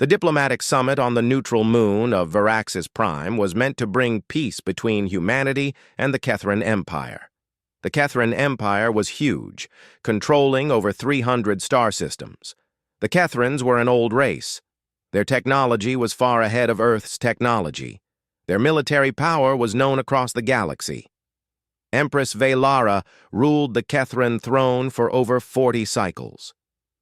The diplomatic summit on the neutral moon of Varaxis Prime was meant to bring peace between humanity and the Kethran Empire. The Kethran Empire was huge, controlling over 300 star systems. The Kethrans were an old race. Their technology was far ahead of Earth's technology. Their military power was known across the galaxy. Empress Velara ruled the Kethran throne for over 40 cycles.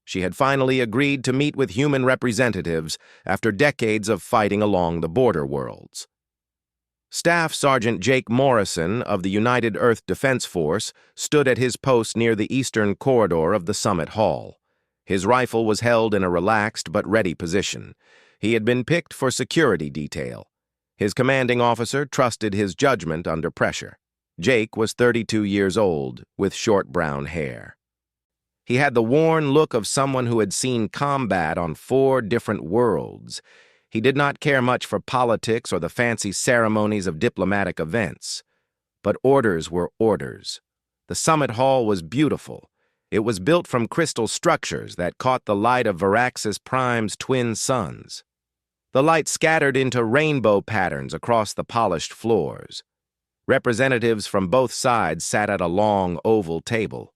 She had finally agreed to meet with human representatives after decades of fighting along the border worlds. Staff Sergeant Jake Morrison of the United Earth Defense Force stood at his post near the eastern corridor of the summit hall. His rifle was held in a relaxed but ready position. He had been picked for security detail. His commanding officer trusted his judgment under pressure. Jake was 32 years old, with short brown hair. He had the worn look of someone who had seen combat on 4 different worlds. He did not care much for politics or the fancy ceremonies of diplomatic events. But orders were orders. The summit hall was beautiful. It was built from crystal structures that caught the light of Varaxis Prime's twin suns. The light scattered into rainbow patterns across the polished floors. Representatives from both sides sat at a long oval table.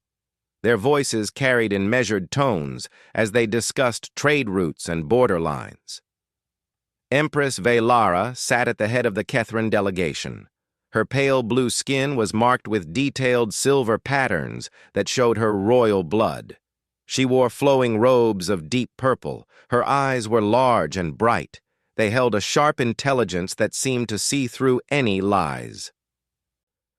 Their voices carried in measured tones as they discussed trade routes and border lines. Empress Velara sat at the head of the Kethran delegation. Her pale blue skin was marked with detailed silver patterns that showed her royal blood. She wore flowing robes of deep purple. Her eyes were large and bright. They held a sharp intelligence that seemed to see through any lies.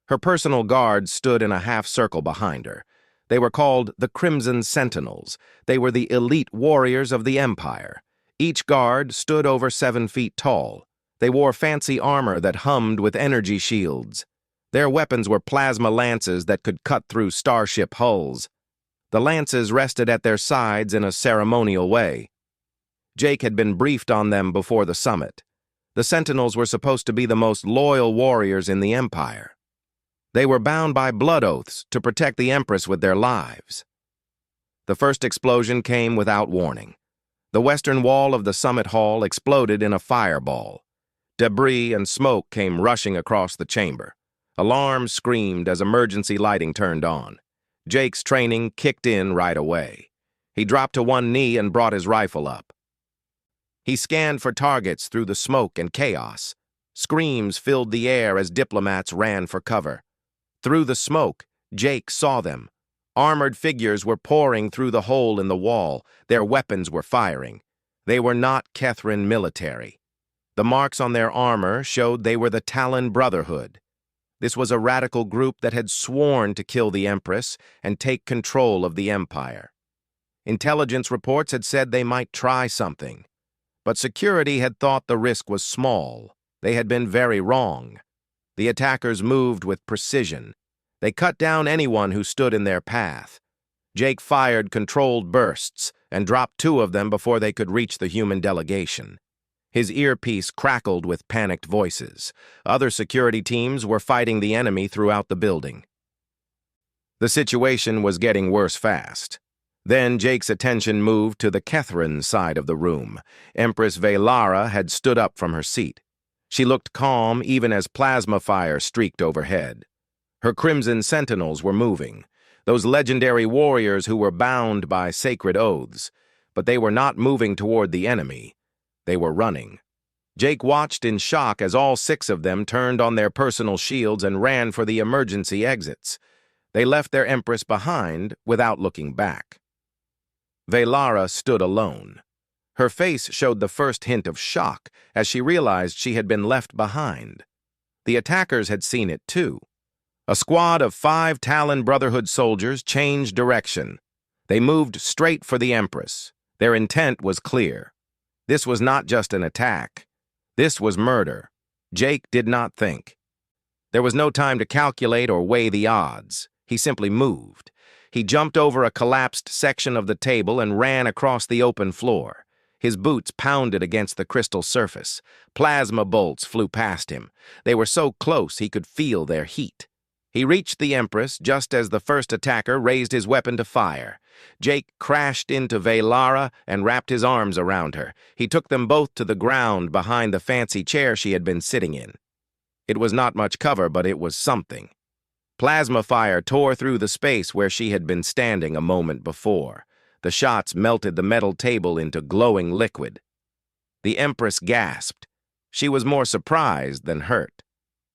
Her personal guards stood in a half-circle behind her. They were called the Crimson Sentinels. They were the elite warriors of the Empire. Each guard stood over 7 feet tall. They wore fancy armor that hummed with energy shields. Their weapons were plasma lances that could cut through starship hulls. The lances rested at their sides in a ceremonial way. Jake had been briefed on them before the summit. The Sentinels were supposed to be the most loyal warriors in the Empire. They were bound by blood oaths to protect the Empress with their lives. The first explosion came without warning. The western wall of the summit hall exploded in a fireball. Debris and smoke came rushing across the chamber. Alarms screamed as emergency lighting turned on. Jake's training kicked in right away. He dropped to one knee and brought his rifle up. He scanned for targets through the smoke and chaos. Screams filled the air as diplomats ran for cover. Through the smoke, Jake saw them. Armored figures were pouring through the hole in the wall. Their weapons were firing. They were not Kethran military. The marks on their armor showed they were the Talon Brotherhood. This was a radical group that had sworn to kill the Empress and take control of the Empire. Intelligence reports had said they might try something. But security had thought the risk was small. They had been very wrong. The attackers moved with precision. They cut down anyone who stood in their path. Jake fired controlled bursts and dropped 2 of them before they could reach the human delegation. His earpiece crackled with panicked voices. Other security teams were fighting the enemy throughout the building. The situation was getting worse fast. Then Jake's attention moved to the Kethran side of the room. Empress Velara had stood up from her seat. She looked calm even as plasma fire streaked overhead. Her Crimson Sentinels were moving, those legendary warriors who were bound by sacred oaths, but they were not moving toward the enemy. They were running. Jake watched in shock as all 6 of them turned on their personal shields and ran for the emergency exits. They left their Empress behind without looking back. Velara stood alone. Her face showed the first hint of shock as she realized she had been left behind. The attackers had seen it too. A squad of 5 Talon Brotherhood soldiers changed direction. They moved straight for the Empress. Their intent was clear. This was not just an attack. This was murder. Jake did not think. There was no time to calculate or weigh the odds. He simply moved. He jumped over a collapsed section of the table and ran across the open floor. His boots pounded against the crystal surface. Plasma bolts flew past him. They were so close he could feel their heat. He reached the Empress just as the first attacker raised his weapon to fire. Jake crashed into Velara and wrapped his arms around her. He took them both to the ground behind the fancy chair she had been sitting in. It was not much cover, but it was something. Plasma fire tore through the space where she had been standing a moment before. The shots melted the metal table into glowing liquid. The Empress gasped. She was more surprised than hurt.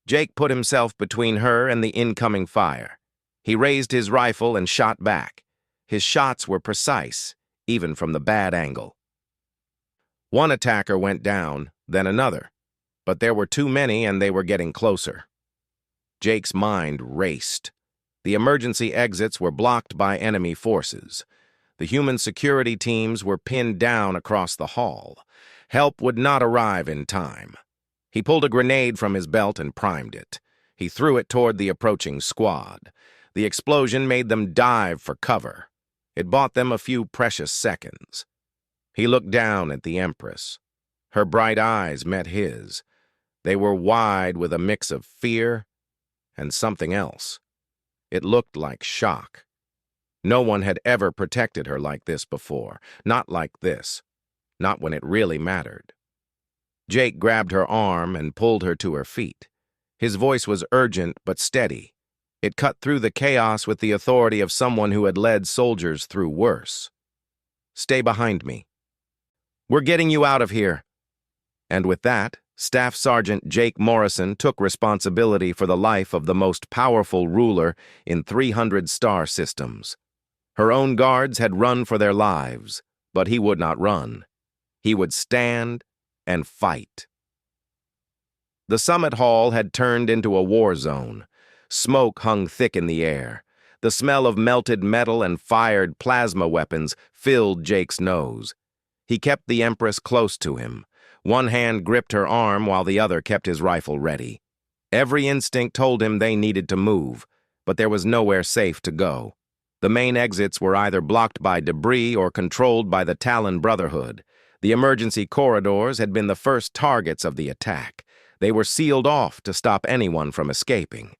Jake put himself between her and the incoming fire. He raised his rifle and shot back. His shots were precise, even from the bad angle. One attacker went down, then another. But there were too many and they were getting closer. Jake's mind raced. The emergency exits were blocked by enemy forces. The human security teams were pinned down across the hall. Help would not arrive in time. He pulled a grenade from his belt and primed it. He threw it toward the approaching squad. The explosion made them dive for cover. It bought them a few precious seconds. He looked down at the Empress. Her bright eyes met his. They were wide with a mix of fear and something else. It looked like shock. No one had ever protected her like this before. Not like this. Not when it really mattered. Jake grabbed her arm and pulled her to her feet. His voice was urgent but steady. It cut through the chaos with the authority of someone who had led soldiers through worse. "Stay behind me. We're getting you out of here." And with that, Staff Sergeant Jake Morrison took responsibility for the life of the most powerful ruler in 300 star systems. Her own guards had run for their lives, but he would not run. He would stand and fight. The summit hall had turned into a war zone. Smoke hung thick in the air. The smell of melted metal and fired plasma weapons filled Jake's nose. He kept the Empress close to him. One hand gripped her arm while the other kept his rifle ready. Every instinct told him they needed to move, but there was nowhere safe to go. The main exits were either blocked by debris or controlled by the Talon Brotherhood. The emergency corridors had been the first targets of the attack. They were sealed off to stop anyone from escaping.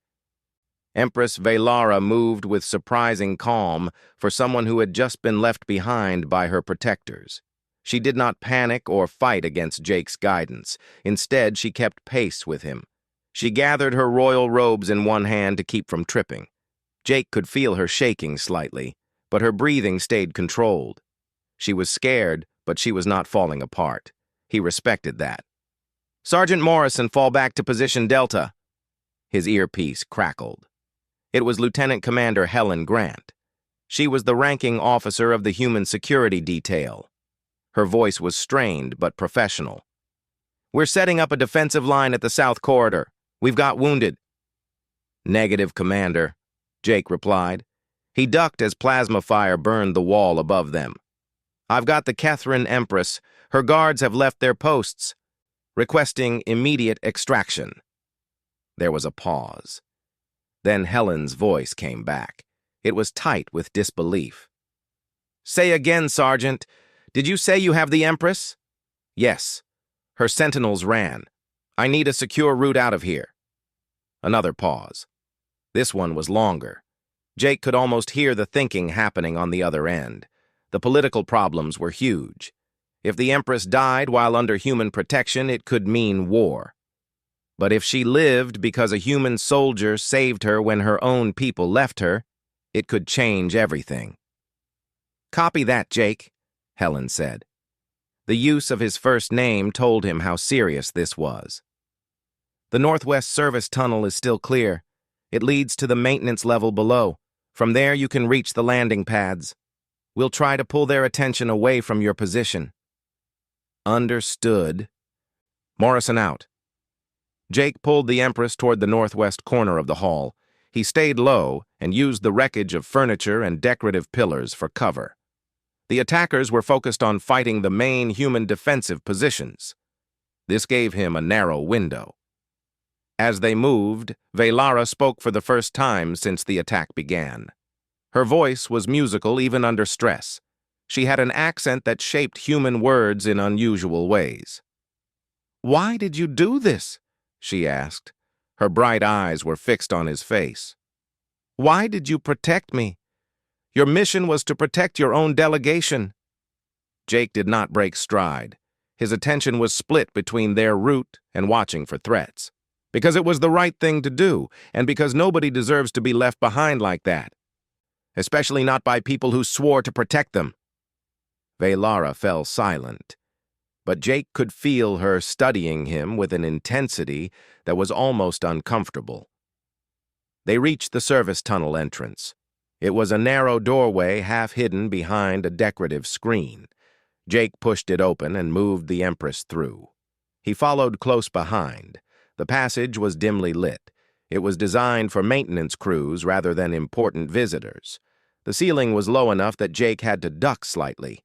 Empress Velara moved with surprising calm for someone who had just been left behind by her protectors. She did not panic or fight against Jake's guidance. Instead, she kept pace with him. She gathered her royal robes in one hand to keep from tripping. Jake could feel her shaking slightly, but her breathing stayed controlled. She was scared, but she was not falling apart. He respected that. "Sergeant Morrison, fall back to position Delta." His earpiece crackled. It was Lieutenant Commander Helen Grant. She was the ranking officer of the human security detail. Her voice was strained but professional. "We're setting up a defensive line at the south corridor. We've got wounded." "Negative, Commander," Jake replied. He ducked as plasma fire burned the wall above them. "I've got the Catherine Empress. Her guards have left their posts, requesting immediate extraction." There was a pause. Then Helen's voice came back. It was tight with disbelief. "Say again, Sergeant. Did you say you have the Empress?" "Yes. Her sentinels ran. I need a secure route out of here." Another pause. This one was longer. Jake could almost hear the thinking happening on the other end. The political problems were huge. If the Empress died while under human protection, it could mean war. But if she lived because a human soldier saved her when her own people left her, it could change everything. "Copy that, Jake," Helen said. The use of his first name told him how serious this was. "The Northwest Service Tunnel is still clear. It leads to the maintenance level below. From there you can reach the landing pads. We'll try to pull their attention away from your position." "Understood." Morrison out. Jake pulled the Empress toward the northwest corner of the hall. He stayed low and used the wreckage of furniture and decorative pillars for cover. The attackers were focused on fighting the main human defensive positions. This gave him a narrow window. As they moved, Velara spoke for the first time since the attack began. Her voice was musical even under stress. She had an accent that shaped human words in unusual ways. "Why did you do this?" she asked. Her bright eyes were fixed on his face. Why did you protect me? Your mission was to protect your own delegation." Jake did not break stride. His attention was split between their route and watching for threats. Because it was the right thing to do, and because nobody deserves to be left behind like that. Especially not by people who swore to protect them. Velara fell silent, but Jake could feel her studying him with an intensity that was almost uncomfortable. They reached the service tunnel entrance. It was a narrow doorway half hidden behind a decorative screen. Jake pushed it open and moved the Empress through. He followed close behind. The passage was dimly lit. It was designed for maintenance crews rather than important visitors. The ceiling was low enough that Jake had to duck slightly,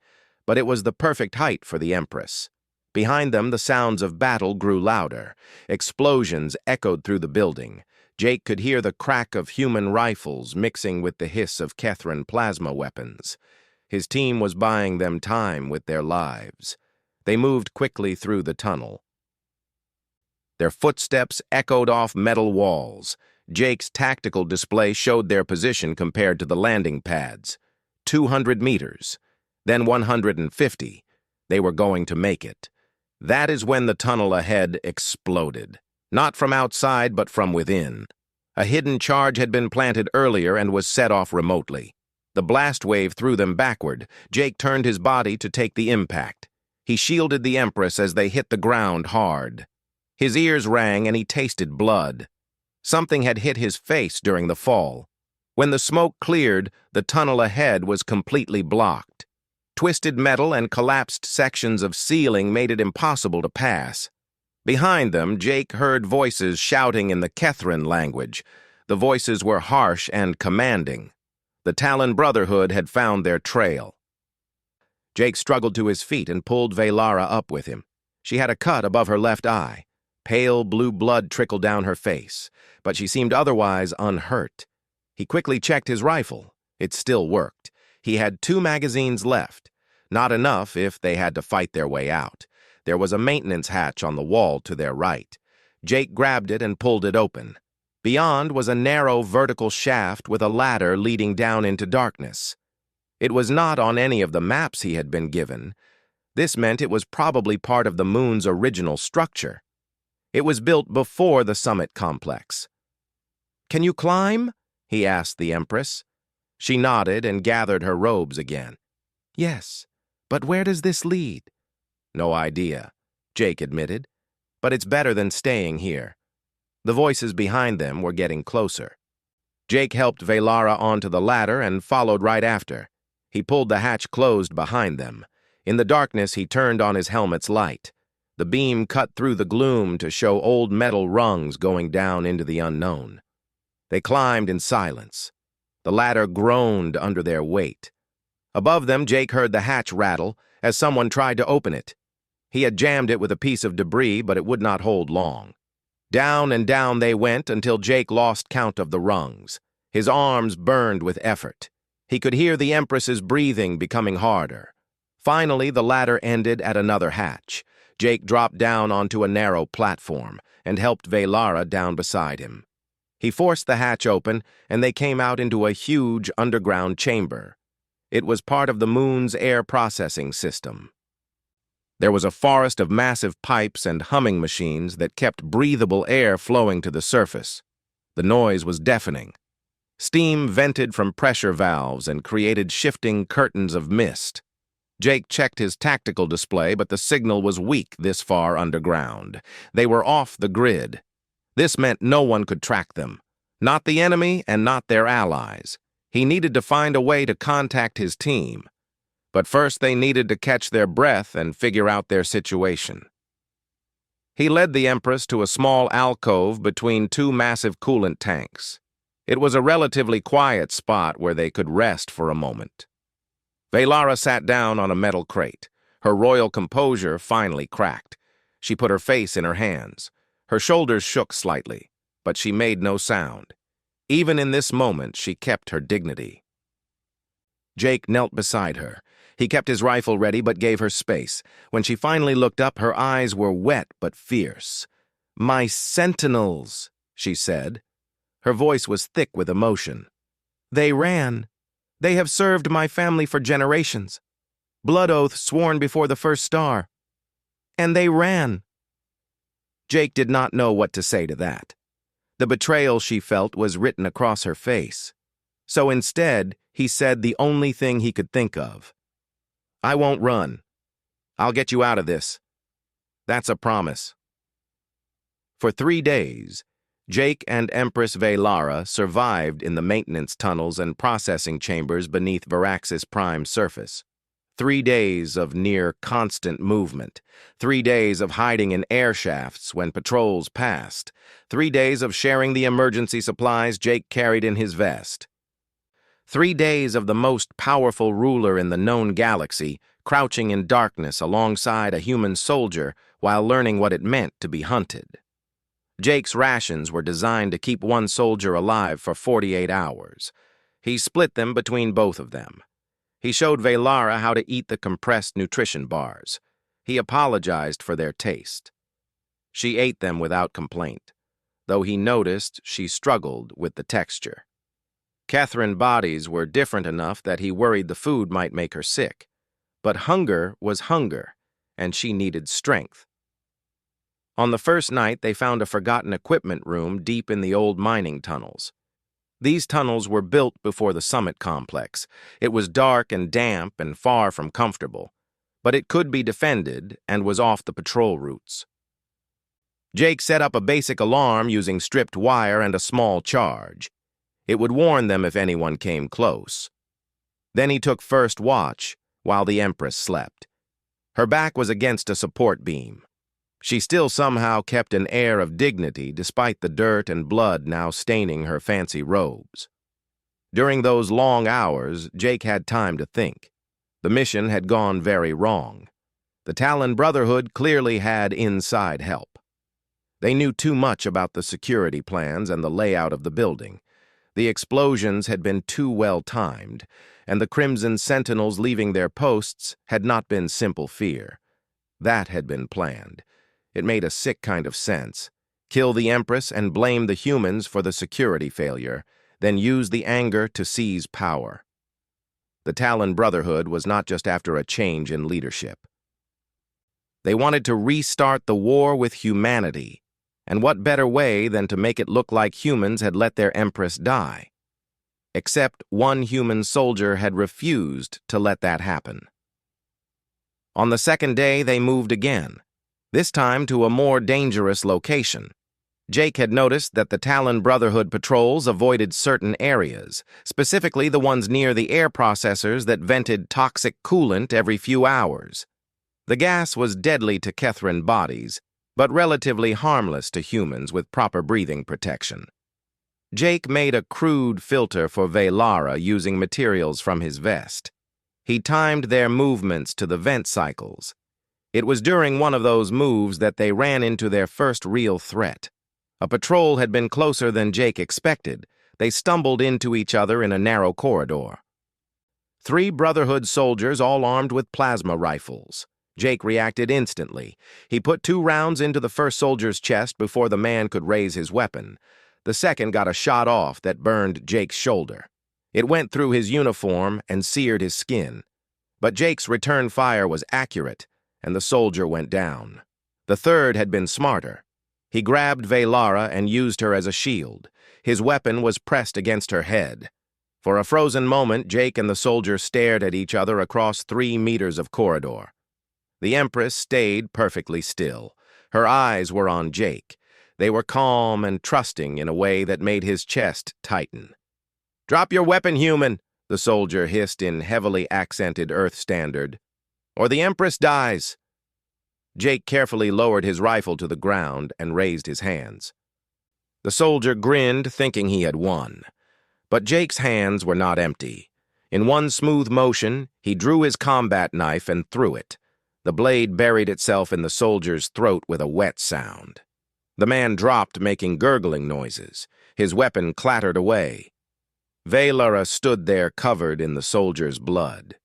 but it was the perfect height for the Empress. Behind them, the sounds of battle grew louder. Explosions echoed through the building. Jake could hear the crack of human rifles mixing with the hiss of Kethran plasma weapons. His team was buying them time with their lives. They moved quickly through the tunnel. Their footsteps echoed off metal walls. Jake's tactical display showed their position compared to the landing pads. 200 meters, then 150. They were going to make it. That is when the tunnel ahead exploded. Not from outside, but from within. A hidden charge had been planted earlier and was set off remotely. The blast wave threw them backward. Jake turned his body to take the impact. He shielded the Empress as they hit the ground hard. His ears rang and he tasted blood. Something had hit his face during the fall. When the smoke cleared, the tunnel ahead was completely blocked. Twisted metal and collapsed sections of ceiling made it impossible to pass. Behind them, Jake heard voices shouting in the Kethran language. The voices were harsh and commanding. The Talon Brotherhood had found their trail. Jake struggled to his feet and pulled Velara up with him. She had a cut above her left eye. Pale blue blood trickled down her face, but she seemed otherwise unhurt. He quickly checked his rifle. It still worked. He had 2 magazines left. Not enough if they had to fight their way out. There was a maintenance hatch on the wall to their right. Jake grabbed it and pulled it open. Beyond was a narrow vertical shaft with a ladder leading down into darkness. It was not on any of the maps he had been given. This meant it was probably part of the moon's original structure. It was built before the summit complex. "Can you climb?" he asked the Empress. She nodded and gathered her robes again. "Yes, but where does this lead?" "No idea," Jake admitted. "But it's better than staying here." The voices behind them were getting closer. Jake helped Velara onto the ladder and followed right after. He pulled the hatch closed behind them. In the darkness, he turned on his helmet's light. The beam cut through the gloom to show old metal rungs going down into the unknown. They climbed in silence. The ladder groaned under their weight. Above them, Jake heard the hatch rattle as someone tried to open it. He had jammed it with a piece of debris, but it would not hold long. Down and down they went until Jake lost count of the rungs. His arms burned with effort. He could hear the Empress's breathing becoming harder. Finally, the ladder ended at another hatch. Jake dropped down onto a narrow platform and helped Velara down beside him. He forced the hatch open, and they came out into a huge underground chamber. It was part of the moon's air processing system. There was a forest of massive pipes and humming machines that kept breathable air flowing to the surface. The noise was deafening. Steam vented from pressure valves and created shifting curtains of mist. Jake checked his tactical display, but the signal was weak this far underground. They were off the grid. This meant no one could track them. Not the enemy and not their allies. He needed to find a way to contact his team. But first they needed to catch their breath and figure out their situation. He led the Empress to a small alcove between 2 massive coolant tanks. It was a relatively quiet spot where they could rest for a moment. Velara sat down on a metal crate. Her royal composure finally cracked. She put her face in her hands. Her shoulders shook slightly, but she made no sound. Even in this moment, she kept her dignity. Jake knelt beside her. He kept his rifle ready but gave her space. When she finally looked up, her eyes were wet but fierce. "My sentinels," she said. Her voice was thick with emotion. They ran. They have served my family for generations. Blood oath sworn before the first star. And they ran. Jake did not know what to say to that. The betrayal she felt was written across her face. So instead, he said the only thing he could think of. I won't run. I'll get you out of this. That's a promise. For 3 days, Jake and Empress Velara survived in the maintenance tunnels and processing chambers beneath Varaxis Prime's surface. 3 days of near-constant movement. 3 days of hiding in air shafts when patrols passed. 3 days of sharing the emergency supplies Jake carried in his vest. 3 days of the most powerful ruler in the known galaxy crouching in darkness alongside a human soldier while learning what it meant to be hunted. Jake's rations were designed to keep one soldier alive for 48 hours. He split them between both of them. He showed Velara how to eat the compressed nutrition bars. He apologized for their taste. She ate them without complaint, though he noticed she struggled with the texture. Catherine's bodies were different enough that he worried the food might make her sick. But hunger was hunger, and she needed strength. On the first night, they found a forgotten equipment room deep in the old mining tunnels. These tunnels were built before the summit complex. It was dark and damp and far from comfortable, but it could be defended and was off the patrol routes. Jake set up a basic alarm using stripped wire and a small charge. It would warn them if anyone came close. Then he took first watch while the Empress slept. Her back was against a support beam. She still somehow kept an air of dignity despite the dirt and blood now staining her fancy robes. During those long hours, Jake had time to think. The mission had gone very wrong. The Talon Brotherhood clearly had inside help. They knew too much about the security plans and the layout of the building. The explosions had been too well timed, and the Crimson Sentinels leaving their posts had not been simple fear. That had been planned. It made a sick kind of sense. Kill the Empress and blame the humans for the security failure, then use the anger to seize power. The Talon Brotherhood was not just after a change in leadership. They wanted to restart the war with humanity, and what better way than to make it look like humans had let their Empress die? Except one human soldier had refused to let that happen. On the second day, they moved again. This time to a more dangerous location. Jake had noticed that the Talon Brotherhood patrols avoided certain areas, specifically the ones near the air processors that vented toxic coolant every few hours. The gas was deadly to Kethran bodies, but relatively harmless to humans with proper breathing protection. Jake made a crude filter for Velara using materials from his vest. He timed their movements to the vent cycles. It was during one of those moves that they ran into their first real threat. A patrol had been closer than Jake expected. They stumbled into each other in a narrow corridor. 3 Brotherhood soldiers, all armed with plasma rifles. Jake reacted instantly. He put 2 rounds into the first soldier's chest before the man could raise his weapon. The second got a shot off that burned Jake's shoulder. It went through his uniform and seared his skin. But Jake's return fire was accurate, and the soldier went down. The third had been smarter. He grabbed Velara and used her as a shield. His weapon was pressed against her head. For a frozen moment, Jake and the soldier stared at each other across 3 meters of corridor. The Empress stayed perfectly still. Her eyes were on Jake. They were calm and trusting in a way that made his chest tighten. "Drop your weapon, human," the soldier hissed in heavily accented Earth Standard, "or the Empress dies." Jake carefully lowered his rifle to the ground and raised his hands. The soldier grinned, thinking he had won. But Jake's hands were not empty. In one smooth motion, he drew his combat knife and threw it. The blade buried itself in the soldier's throat with a wet sound. The man dropped, making gurgling noises. His weapon clattered away. Velara stood there covered in the soldier's blood.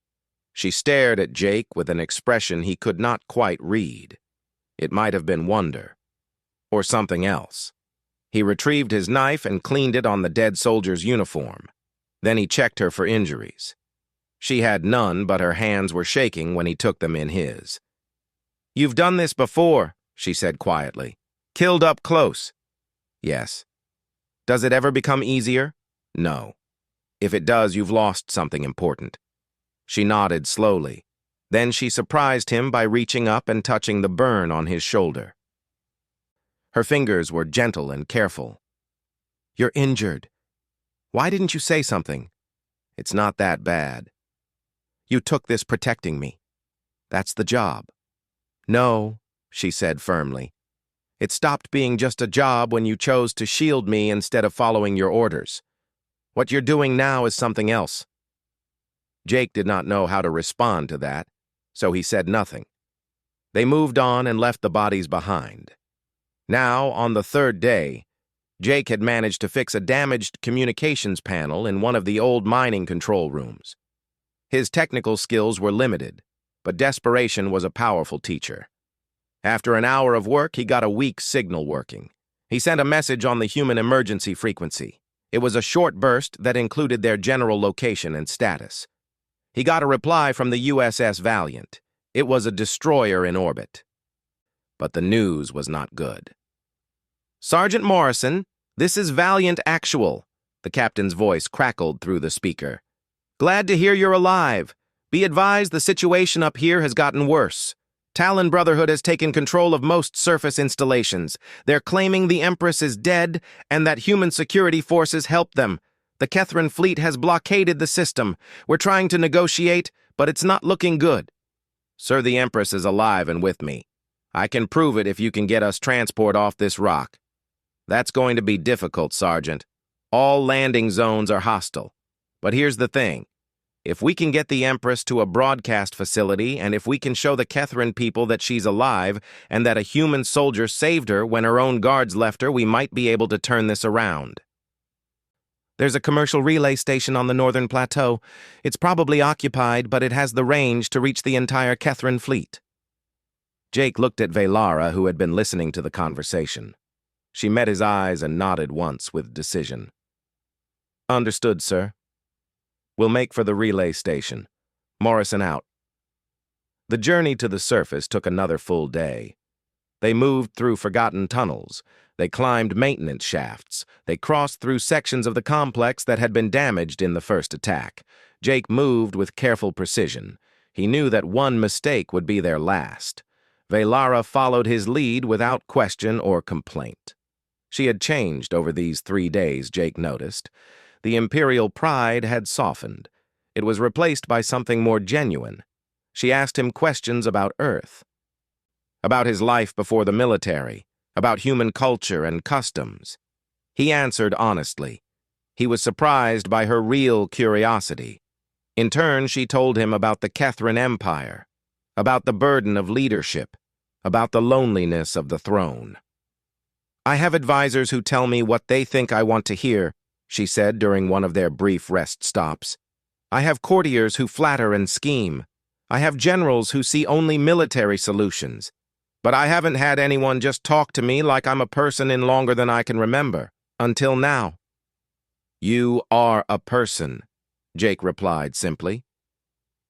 She stared at Jake with an expression he could not quite read. It might have been wonder, or something else. He retrieved his knife and cleaned it on the dead soldier's uniform. Then he checked her for injuries. She had none, but her hands were shaking when he took them in his. "You've done this before," she said quietly. "Killed up close." "Yes." "Does it ever become easier?" "No. If it does, you've lost something important." She nodded slowly. Then she surprised him by reaching up and touching the burn on his shoulder. Her fingers were gentle and careful. "You're injured. Why didn't you say something?" "It's not that bad." "You took this protecting me. That's the job." "No," she said firmly. "It stopped being just a job when you chose to shield me instead of following your orders. What you're doing now is something else." Jake did not know how to respond to that, so he said nothing. They moved on and left the bodies behind. Now, on the third day, Jake had managed to fix a damaged communications panel in one of the old mining control rooms. His technical skills were limited, but desperation was a powerful teacher. After an hour of work, he got a weak signal working. He sent a message on the human emergency frequency. It was a short burst that included their general location and status. He got a reply from the USS Valiant. It was a destroyer in orbit. But the news was not good. "Sergeant Morrison, this is Valiant Actual," the captain's voice crackled through the speaker. "Glad to hear you're alive. Be advised the situation up here has gotten worse. Talon Brotherhood has taken control of most surface installations. They're claiming the Empress is dead and that human security forces helped them. The Kethran fleet has blockaded the system. We're trying to negotiate, but it's not looking good." "Sir, the Empress is alive and with me. I can prove it if you can get us transport off this rock." "That's going to be difficult, Sergeant. All landing zones are hostile. But here's the thing. If we can get the Empress to a broadcast facility, and if we can show the Kethran people that she's alive and that a human soldier saved her when her own guards left her, we might be able to turn this around." "There's a commercial relay station on the northern plateau. It's probably occupied, but it has the range to reach the entire Kethran fleet." Jake looked at Velara, who had been listening to the conversation. She met his eyes and nodded once with decision. "Understood, sir. We'll make for the relay station. Morrison out." The journey to the surface took another full day. They moved through forgotten tunnels. They climbed maintenance shafts. They crossed through sections of the complex that had been damaged in the first attack. Jake moved with careful precision. He knew that one mistake would be their last. Velara followed his lead without question or complaint. She had changed over these 3 days, Jake noticed. The imperial pride had softened. It was replaced by something more genuine. She asked him questions about Earth, about his life before the military, about human culture and customs. He answered honestly. He was surprised by her real curiosity. In turn, she told him about the Kethran Empire, about the burden of leadership, about the loneliness of the throne. "I have advisors who tell me what they think I want to hear," she said during one of their brief rest stops. "I have courtiers who flatter and scheme. I have generals who see only military solutions. But I haven't had anyone just talk to me like I'm a person in longer than I can remember, until now." "You are a person," Jake replied simply.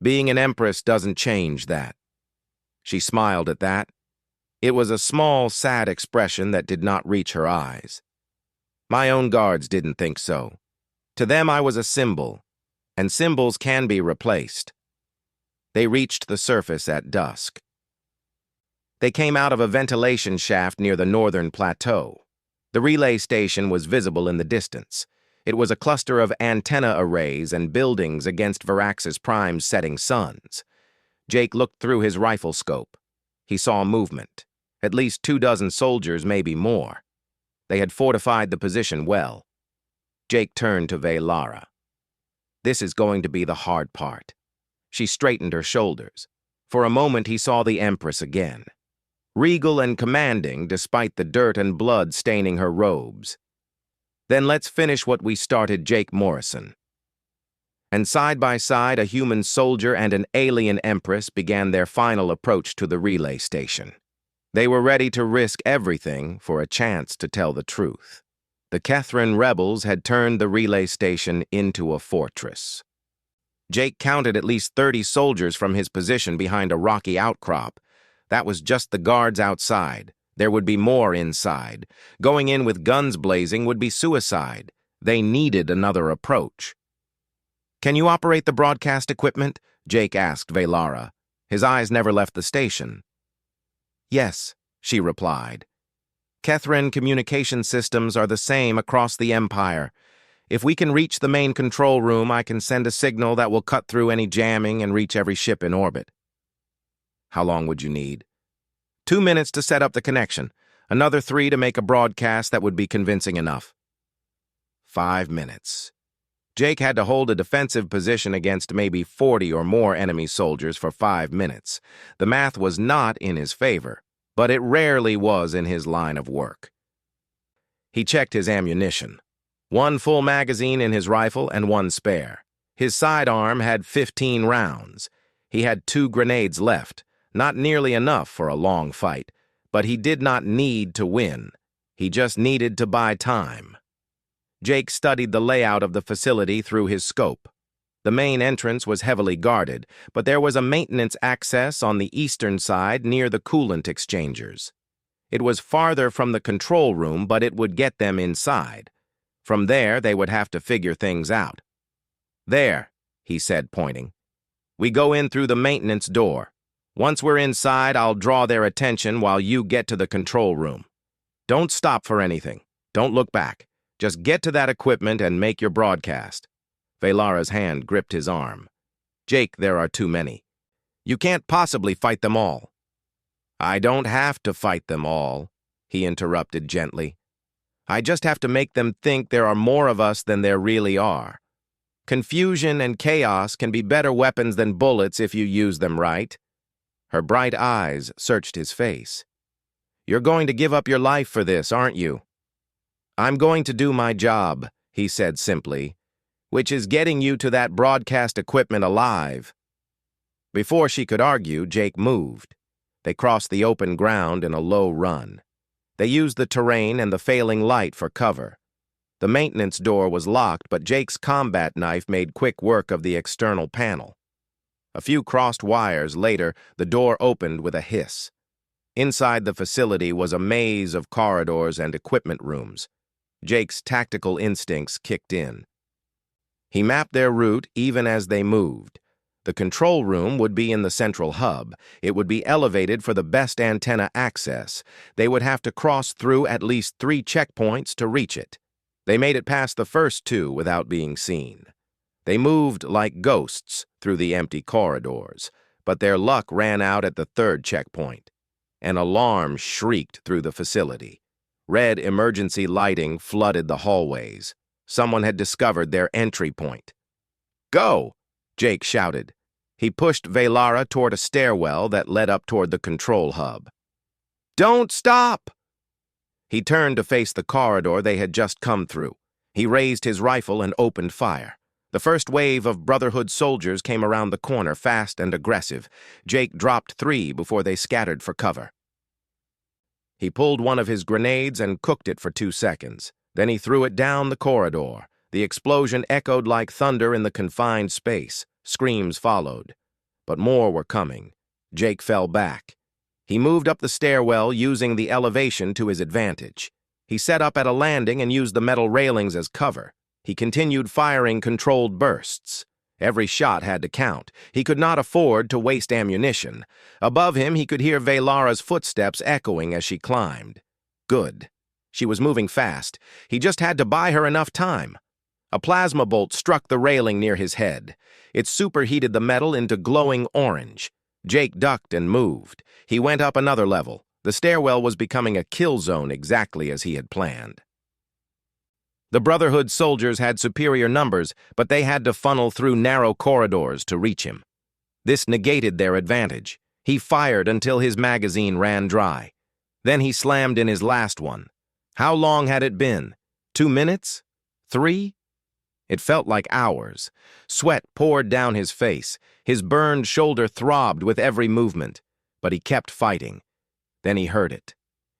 "Being an Empress doesn't change that." She smiled at that. It was a small, sad expression that did not reach her eyes. "My own guards didn't think so. To them I was a symbol, and symbols can be replaced." They reached the surface at dusk. They came out of a ventilation shaft near the northern plateau. The relay station was visible in the distance. It was a cluster of antenna arrays and buildings against Varax's Prime's setting suns. Jake looked through his rifle scope. He saw movement. At least 24 soldiers, maybe more. They had fortified the position well. Jake turned to Velara. "This is going to be the hard part." She straightened her shoulders. For a moment he saw the Empress again. Regal and commanding despite the dirt and blood staining her robes. "Then let's finish what we started, Jake Morrison." And side by side, a human soldier and an alien Empress began their final approach to the relay station. They were ready to risk everything for a chance to tell the truth. The Catherine rebels had turned the relay station into a fortress. Jake counted at least 30 soldiers from his position behind a rocky outcrop. That was just the guards outside. There would be more inside. Going in with guns blazing would be suicide. They needed another approach. "Can you operate the broadcast equipment?" Jake asked Velara. His eyes never left the station. "Yes," she replied. "Catherine communication systems are the same across the Empire. If we can reach the main control room, I can send a signal that will cut through any jamming and reach every ship in orbit." "How long would you need?" 2 minutes to set up the connection. Another 3 to make a broadcast that would be convincing enough." 5 minutes. Jake had to hold a defensive position against maybe 40 or more enemy soldiers for 5 minutes. The math was not in his favor, but it rarely was in his line of work. He checked his ammunition. 1 full magazine in his rifle and 1 spare. His sidearm had 15 rounds. He had 2 grenades left, not nearly enough for a long fight, but he did not need to win. He just needed to buy time. Jake studied the layout of the facility through his scope. The main entrance was heavily guarded, but there was a maintenance access on the eastern side near the coolant exchangers. It was farther from the control room, but it would get them inside. From there, they would have to figure things out. "There," he said, pointing. "We go in through the maintenance door. Once we're inside, I'll draw their attention while you get to the control room. Don't stop for anything. Don't look back. Just get to that equipment and make your broadcast." Velara's hand gripped his arm. "Jake, there are too many. You can't possibly fight them all." "I don't have to fight them all," he interrupted gently. "I just have to make them think there are more of us than there really are. Confusion and chaos can be better weapons than bullets if you use them right." Her bright eyes searched his face. "You're going to give up your life for this, aren't you?" "I'm going to do my job," he said simply, "which is getting you to that broadcast equipment alive." Before she could argue, Jake moved. They crossed the open ground in a low run. They used the terrain and the failing light for cover. The maintenance door was locked, but Jake's combat knife made quick work of the external panel. A few crossed wires later, the door opened with a hiss. Inside the facility was a maze of corridors and equipment rooms. Jake's tactical instincts kicked in. He mapped their route even as they moved. The control room would be in the central hub. It would be elevated for the best antenna access. They would have to cross through at least 3 checkpoints to reach it. They made it past the first 2 without being seen. They moved like ghosts through the empty corridors, but their luck ran out at the 3rd checkpoint. An alarm shrieked through the facility. Red emergency lighting flooded the hallways. Someone had discovered their entry point. "Go!" Jake shouted. He pushed Velara toward a stairwell that led up toward the control hub. "Don't stop!" He turned to face the corridor they had just come through. He raised his rifle and opened fire. The first wave of Brotherhood soldiers came around the corner, fast and aggressive. Jake dropped 3 before they scattered for cover. He pulled one of his grenades and cooked it for 2 seconds. Then he threw it down the corridor. The explosion echoed like thunder in the confined space. Screams followed. But more were coming. Jake fell back. He moved up the stairwell, using the elevation to his advantage. He set up at a landing and used the metal railings as cover. He continued firing controlled bursts. Every shot had to count. He could not afford to waste ammunition. Above him, he could hear Velara's footsteps echoing as she climbed. Good. She was moving fast. He just had to buy her enough time. A plasma bolt struck the railing near his head. It superheated the metal into glowing orange. Jake ducked and moved. He went up another level. The stairwell was becoming a kill zone exactly as he had planned. The Brotherhood soldiers had superior numbers, but they had to funnel through narrow corridors to reach him. This negated their advantage. He fired until his magazine ran dry. Then he slammed in his last one. How long had it been? 2 minutes? 3? It felt like hours. Sweat poured down his face. His burned shoulder throbbed with every movement. But he kept fighting. Then he heard it.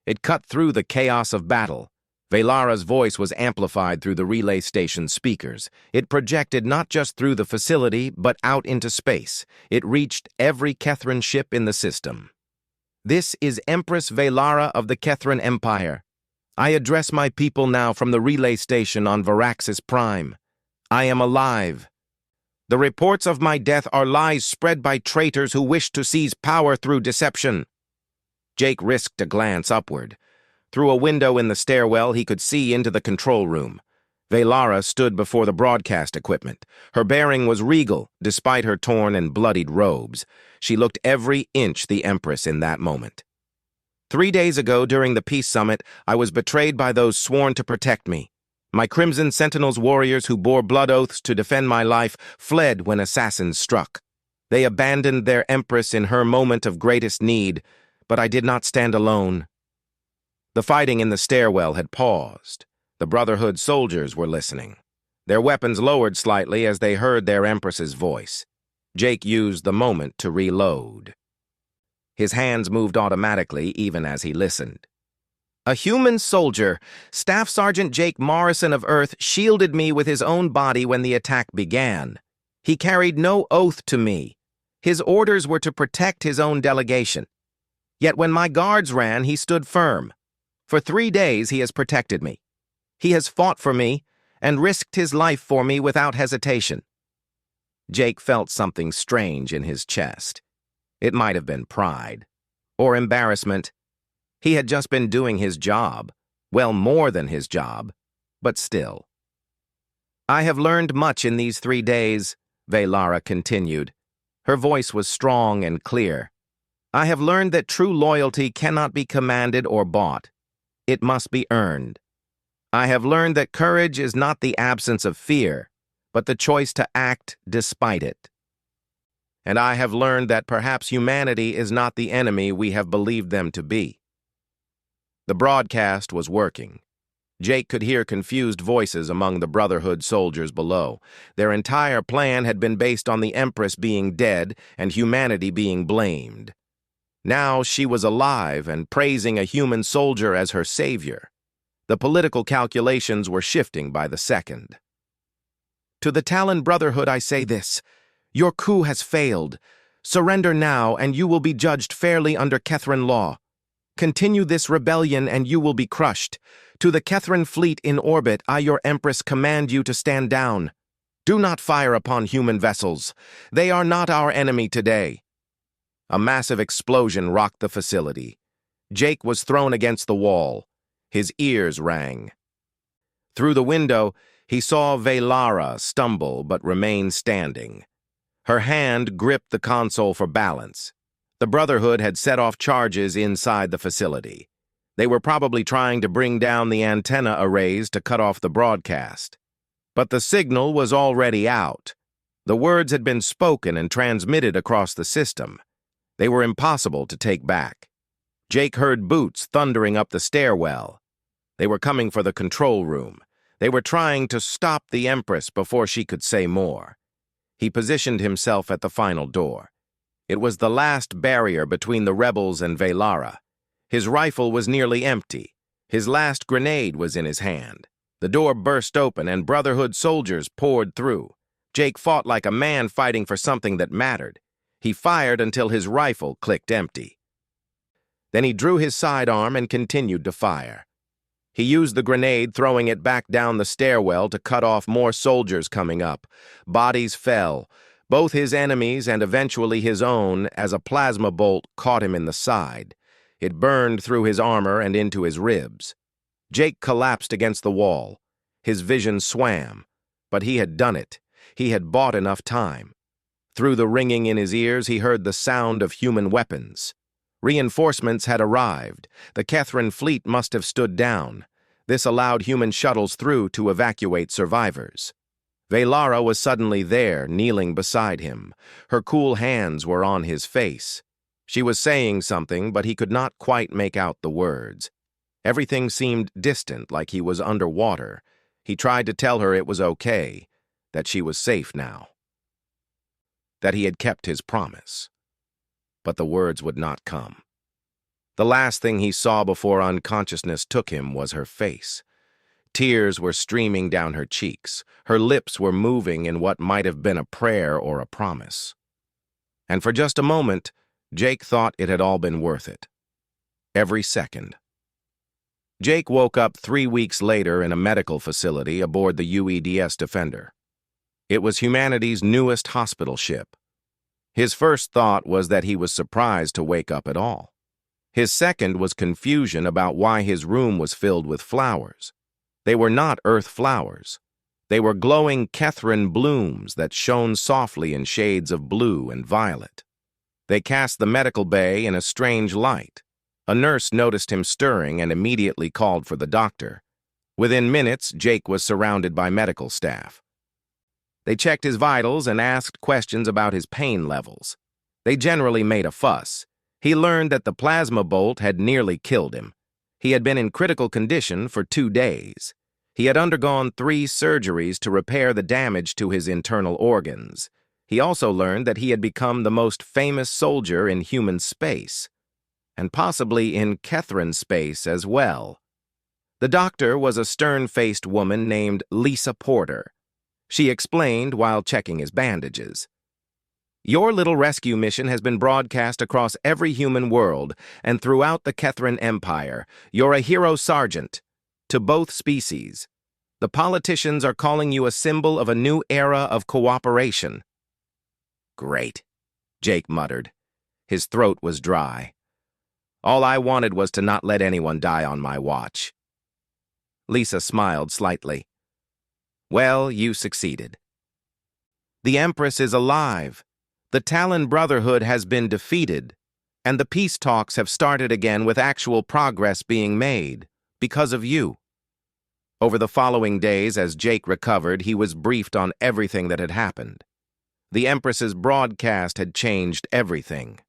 It cut through the chaos of battle. Velara's voice was amplified through the relay station speakers. It projected not just through the facility, but out into space. It reached every Kethran ship in the system. "This is Empress Velara of the Kethran Empire. I address my people now from the relay station on Varaxis Prime. I am alive. The reports of my death are lies spread by traitors who wish to seize power through deception." Jake risked a glance upward. Through a window in the stairwell, he could see into the control room. Velara stood before the broadcast equipment. Her bearing was regal, despite her torn and bloodied robes. She looked every inch the Empress in that moment. "3 days ago, during the Peace Summit, I was betrayed by those sworn to protect me. My Crimson Sentinels warriors who bore blood oaths to defend my life fled when assassins struck. They abandoned their Empress in her moment of greatest need, but I did not stand alone." The fighting in the stairwell had paused. The Brotherhood soldiers were listening. Their weapons lowered slightly as they heard their Empress's voice. Jake used the moment to reload. His hands moved automatically even as he listened. "A human soldier, Staff Sergeant Jake Morrison of Earth, shielded me with his own body when the attack began. He carried no oath to me. His orders were to protect his own delegation. Yet when my guards ran, he stood firm. For 3 days he has protected me. He has fought for me and risked his life for me without hesitation." Jake felt something strange in his chest. It might have been pride or embarrassment. He had just been doing his job, well, more than his job, but still. "I have learned much in these 3 days," Velara continued. Her voice was strong and clear. "I have learned that true loyalty cannot be commanded or bought. It must be earned. I have learned that courage is not the absence of fear, but the choice to act despite it. And I have learned that perhaps humanity is not the enemy we have believed them to be." The broadcast was working. Jake could hear confused voices among the Brotherhood soldiers below. Their entire plan had been based on the Empress being dead and humanity being blamed. Now she was alive and praising a human soldier as her savior. The political calculations were shifting by the second. "To the Talon Brotherhood I say this. Your coup has failed. Surrender now and you will be judged fairly under Kethran law. Continue this rebellion and you will be crushed. To the Kethran fleet in orbit, I, your Empress, command you to stand down. Do not fire upon human vessels. They are not our enemy today." A massive explosion rocked the facility. Jake was thrown against the wall. His ears rang. Through the window, he saw Velara stumble but remain standing. Her hand gripped the console for balance. The Brotherhood had set off charges inside the facility. They were probably trying to bring down the antenna arrays to cut off the broadcast. But the signal was already out. The words had been spoken and transmitted across the system. They were impossible to take back. Jake heard boots thundering up the stairwell. They were coming for the control room. They were trying to stop the Empress before she could say more. He positioned himself at the final door. It was the last barrier between the rebels and Velara. His rifle was nearly empty. His last grenade was in his hand. The door burst open and Brotherhood soldiers poured through. Jake fought like a man fighting for something that mattered. He fired until his rifle clicked empty. Then he drew his sidearm and continued to fire. He used the grenade, throwing it back down the stairwell to cut off more soldiers coming up. Bodies fell, both his enemies and eventually his own, as a plasma bolt caught him in the side. It burned through his armor and into his ribs. Jake collapsed against the wall. His vision swam, but he had done it. He had bought enough time. Through the ringing in his ears, he heard the sound of human weapons. Reinforcements had arrived. The Kethran fleet must have stood down. This allowed human shuttles through to evacuate survivors. Velara was suddenly there, kneeling beside him. Her cool hands were on his face. She was saying something, but he could not quite make out the words. Everything seemed distant, like he was underwater. He tried to tell her it was okay, that she was safe now, that he had kept his promise. But the words would not come. The last thing he saw before unconsciousness took him was her face. Tears were streaming down her cheeks. Her lips were moving in what might have been a prayer or a promise. And for just a moment, Jake thought it had all been worth it. Every second. Jake woke up 3 weeks later in a medical facility aboard the UEDS Defender. It was humanity's newest hospital ship. His first thought was that he was surprised to wake up at all. His second was confusion about why his room was filled with flowers. They were not earth flowers. They were glowing Catherine blooms that shone softly in shades of blue and violet. They cast the medical bay in a strange light. A nurse noticed him stirring and immediately called for the doctor. Within minutes, Jake was surrounded by medical staff. They checked his vitals and asked questions about his pain levels. They generally made a fuss. He learned that the plasma bolt had nearly killed him. He had been in critical condition for 2 days. He had undergone 3 surgeries to repair the damage to his internal organs. He also learned that he had become the most famous soldier in human space, and possibly in Catherine space as well. The doctor was a stern-faced woman named Lisa Porter. She explained while checking his bandages. Your little rescue mission has been broadcast across every human world and throughout the Catherine Empire. You're a hero sergeant to both species. The politicians are calling you a symbol of a new era of cooperation. Great, Jake muttered. His throat was dry. All I wanted was to not let anyone die on my watch. Lisa smiled slightly. Well, you succeeded. The Empress is alive. The Talon Brotherhood has been defeated, and the peace talks have started again with actual progress being made, because of you. Over the following days, as Jake recovered, he was briefed on everything that had happened. The Empress's broadcast had changed everything.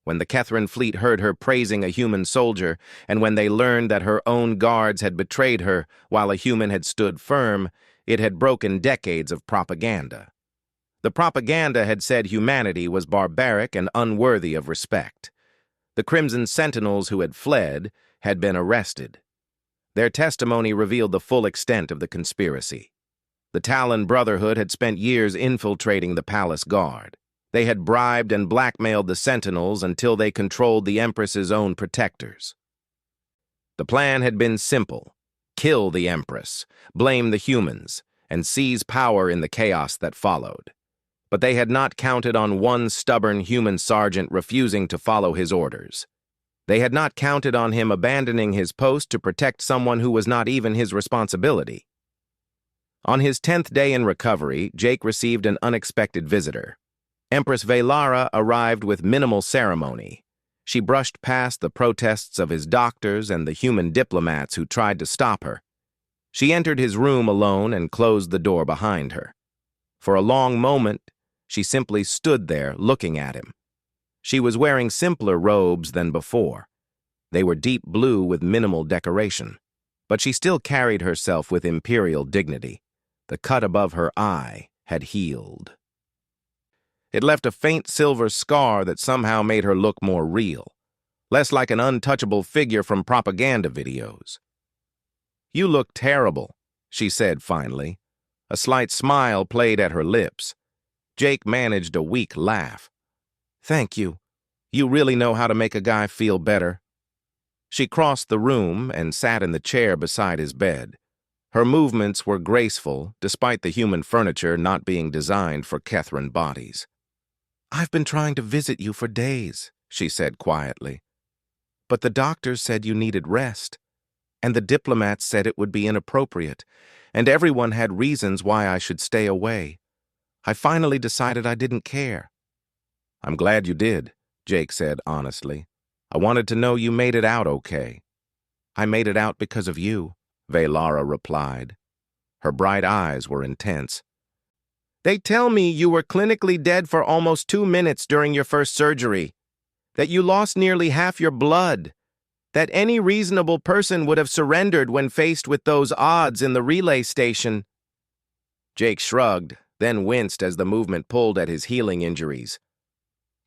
When the Catherine fleet heard her praising a human soldier, and when they learned that her own guards had betrayed her while a human had stood firm, it had broken decades of propaganda. The propaganda had said humanity was barbaric and unworthy of respect. The Crimson Sentinels who had fled had been arrested. Their testimony revealed the full extent of the conspiracy. The Talon Brotherhood had spent years infiltrating the palace guard. They had bribed and blackmailed the Sentinels until they controlled the Empress's own protectors. The plan had been simple: kill the Empress, blame the humans, and seize power in the chaos that followed. But they had not counted on one stubborn human sergeant refusing to follow his orders. They had not counted on him abandoning his post to protect someone who was not even his responsibility. On his 10th day in recovery, Jake received an unexpected visitor. Empress Velara arrived with minimal ceremony. She brushed past the protests of his doctors and the human diplomats who tried to stop her. She entered his room alone and closed the door behind her. For a long moment, she simply stood there looking at him. She was wearing simpler robes than before. They were deep blue with minimal decoration, but she still carried herself with imperial dignity. The cut above her eye had healed. It left a faint silver scar that somehow made her look more real, less like an untouchable figure from propaganda videos. You look terrible, she said finally. A slight smile played at her lips. Jake managed a weak laugh. Thank you. You really know how to make a guy feel better. She crossed the room and sat in the chair beside his bed. Her movements were graceful, despite the human furniture not being designed for Catherine bodies. I've been trying to visit you for days, she said quietly. But the doctors said you needed rest, and the diplomats said it would be inappropriate, and everyone had reasons why I should stay away. I finally decided I didn't care. I'm glad you did, Jake said honestly. I wanted to know you made it out okay. I made it out because of you, Velara replied. Her bright eyes were intense. They tell me you were clinically dead for almost 2 minutes during your first surgery, that you lost nearly half your blood, that any reasonable person would have surrendered when faced with those odds in the relay station. Jake shrugged, then winced as the movement pulled at his healing injuries.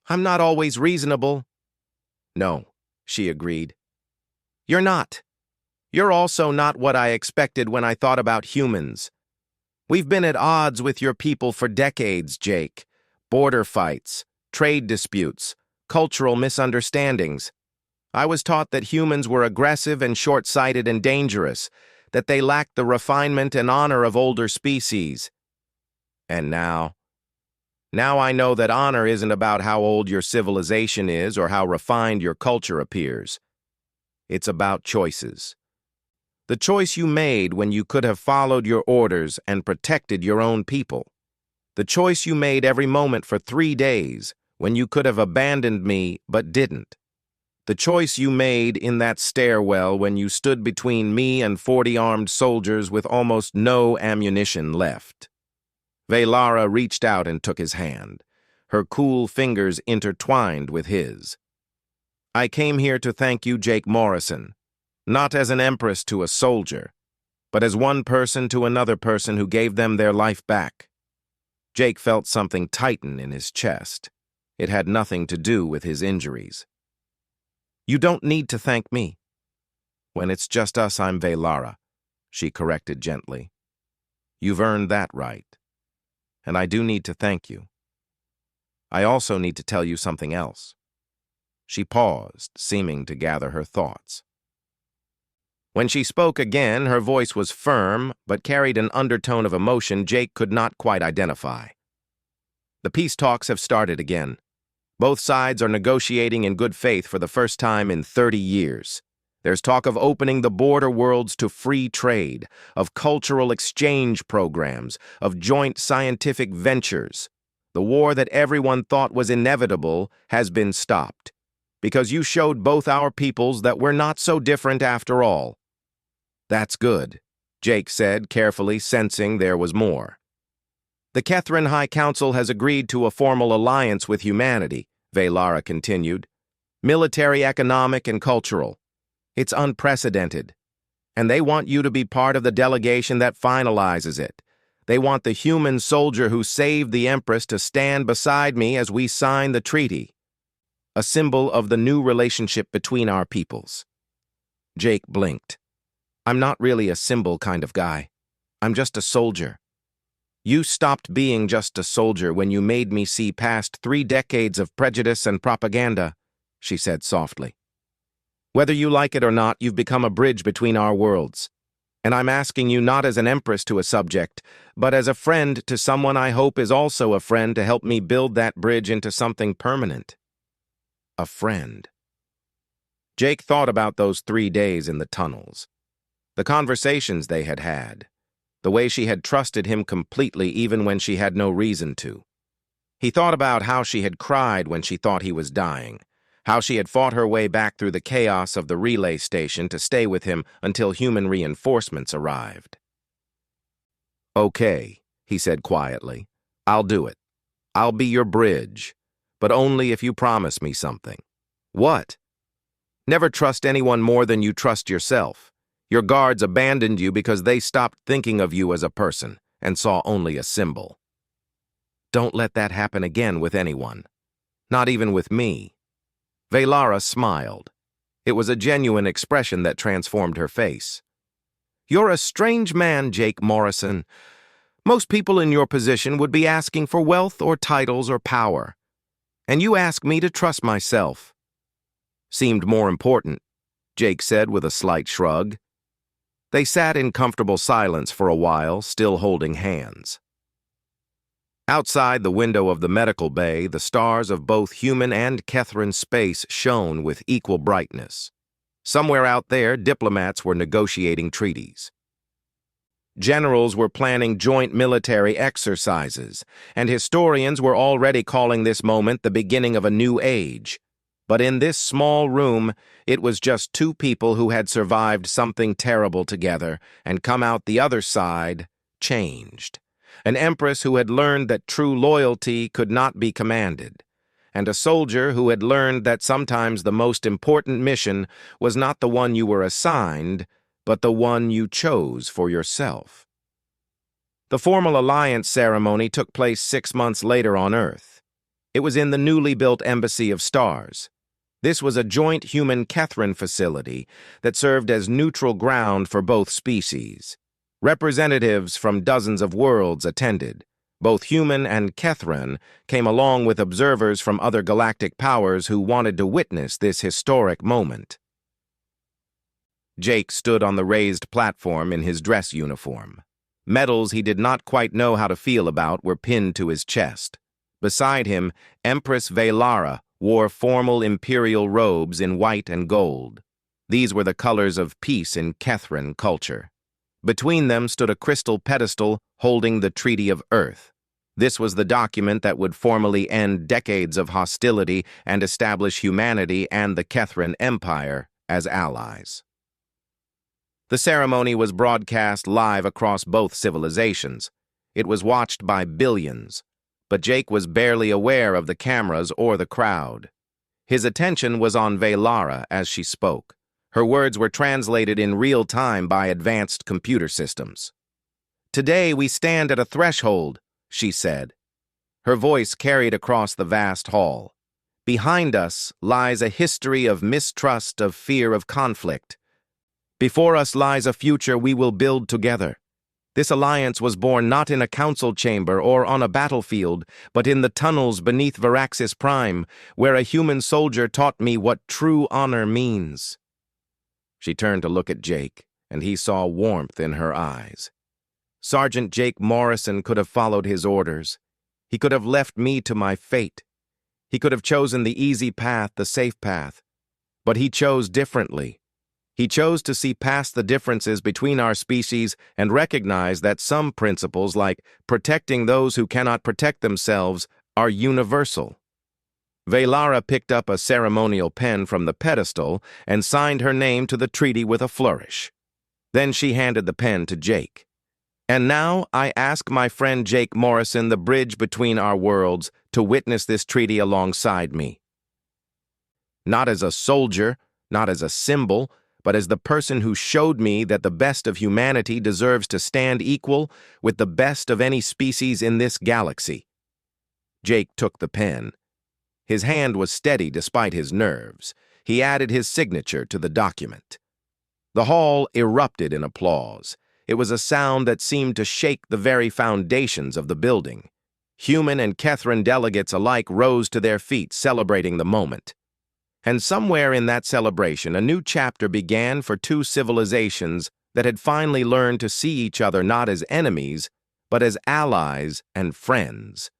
I'm not always reasonable. No, she agreed. You're not. You're also not what I expected when I thought about humans. We've been at odds with your people for decades, Jake. Border fights, trade disputes, cultural misunderstandings. I was taught that humans were aggressive and short-sighted and dangerous, that they lacked the refinement and honor of older species. And now I know that honor isn't about how old your civilization is or how refined your culture appears. It's about choices. The choice you made when you could have followed your orders and protected your own people. The choice you made every moment for 3 days when you could have abandoned me but didn't. The choice you made in that stairwell when you stood between me and 40 armed soldiers with almost no ammunition left. Velara reached out and took his hand, her cool fingers intertwined with his. I came here to thank you, Jake Morrison, not as an empress to a soldier, but as one person to another person who gave them their life back. Jake felt something tighten in his chest. It had nothing to do with his injuries. You don't need to thank me. When it's just us, I'm Velara, she corrected gently. You've earned that right. And I do need to thank you. I also need to tell you something else. She paused, seeming to gather her thoughts. When she spoke again, her voice was firm, but carried an undertone of emotion Jake could not quite identify. The peace talks have started again. Both sides are negotiating in good faith for the first time in 30 years. There's talk of opening the border worlds to free trade, of cultural exchange programs, of joint scientific ventures. The war that everyone thought was inevitable has been stopped, because you showed both our peoples that we're not so different after all. That's good, Jake said, carefully sensing there was more. The Kethrin High Council has agreed to a formal alliance with humanity, Velara continued. Military, economic, and cultural. It's unprecedented. And they want you to be part of the delegation that finalizes it. They want the human soldier who saved the Empress to stand beside me as we sign the treaty. A symbol of the new relationship between our peoples. Jake blinked. I'm not really a symbol kind of guy. I'm just a soldier. You stopped being just a soldier when you made me see past 3 decades of prejudice and propaganda, she said softly. Whether you like it or not, you've become a bridge between our worlds. And I'm asking you not as an empress to a subject, but as a friend to someone I hope is also a friend to help me build that bridge into something permanent. A friend. Jake thought about those 3 days in the tunnels. The conversations they had had. The way she had trusted him completely even when she had no reason to. He thought about how she had cried when she thought he was dying, how she had fought her way back through the chaos of the relay station to stay with him until human reinforcements arrived. Okay, he said quietly. I'll do it. I'll be your bridge, but only if you promise me something. What? Never trust anyone more than you trust yourself. Your guards abandoned you because they stopped thinking of you as a person and saw only a symbol. Don't let that happen again with anyone. Not even with me. Velara smiled. It was a genuine expression that transformed her face. You're a strange man, Jake Morrison. Most people in your position would be asking for wealth or titles or power. And you ask me to trust myself. Seemed more important, Jake said with a slight shrug. They sat in comfortable silence for a while, still holding hands. Outside the window of the medical bay, the stars of both human and Kethrin space shone with equal brightness. Somewhere out there, diplomats were negotiating treaties. Generals were planning joint military exercises, and historians were already calling this moment the beginning of a new age. But in this small room, it was just 2 people who had survived something terrible together and come out the other side, changed. An empress who had learned that true loyalty could not be commanded, and a soldier who had learned that sometimes the most important mission was not the one you were assigned, but the one you chose for yourself. The formal alliance ceremony took place 6 months later on Earth. It was in the newly built Embassy of Stars. This was a joint human-Kethran facility that served as neutral ground for both species. Representatives from dozens of worlds attended. Both human and Kethran came along with observers from other galactic powers who wanted to witness this historic moment. Jake stood on the raised platform in his dress uniform. Medals he did not quite know how to feel about were pinned to his chest. Beside him, Empress Velara wore formal imperial robes in white and gold. These were the colors of peace in Kethran culture. Between them stood a crystal pedestal holding the Treaty of Earth. This was the document that would formally end decades of hostility and establish humanity and the Kethran Empire as allies. The ceremony was broadcast live across both civilizations. It was watched by billions, but Jake was barely aware of the cameras or the crowd. His attention was on Velara as she spoke. Her words were translated in real time by advanced computer systems. "Today we stand at a threshold," she said. Her voice carried across the vast hall. "Behind us lies a history of mistrust, of fear, of conflict. Before us lies a future we will build together. This alliance was born not in a council chamber or on a battlefield, but in the tunnels beneath Varaxis Prime, where a human soldier taught me what true honor means." She turned to look at Jake, and he saw warmth in her eyes. Sergeant Jake Morrison could have followed his orders. He could have left me to my fate. He could have chosen the easy path, the safe path. But he chose differently. He chose to see past the differences between our species and recognize that some principles, like protecting those who cannot protect themselves, are universal. Velara picked up a ceremonial pen from the pedestal and signed her name to the treaty with a flourish. Then she handed the pen to Jake. "And now I ask my friend Jake Morrison, the bridge between our worlds, to witness this treaty alongside me. Not as a soldier, not as a symbol, but as the person who showed me that the best of humanity deserves to stand equal with the best of any species in this galaxy." Jake took the pen. His hand was steady despite his nerves. He added his signature to the document. The hall erupted in applause. It was a sound that seemed to shake the very foundations of the building. Human and Kethran delegates alike rose to their feet, celebrating the moment. And somewhere in that celebration, a new chapter began for two civilizations that had finally learned to see each other not as enemies, but as allies and friends.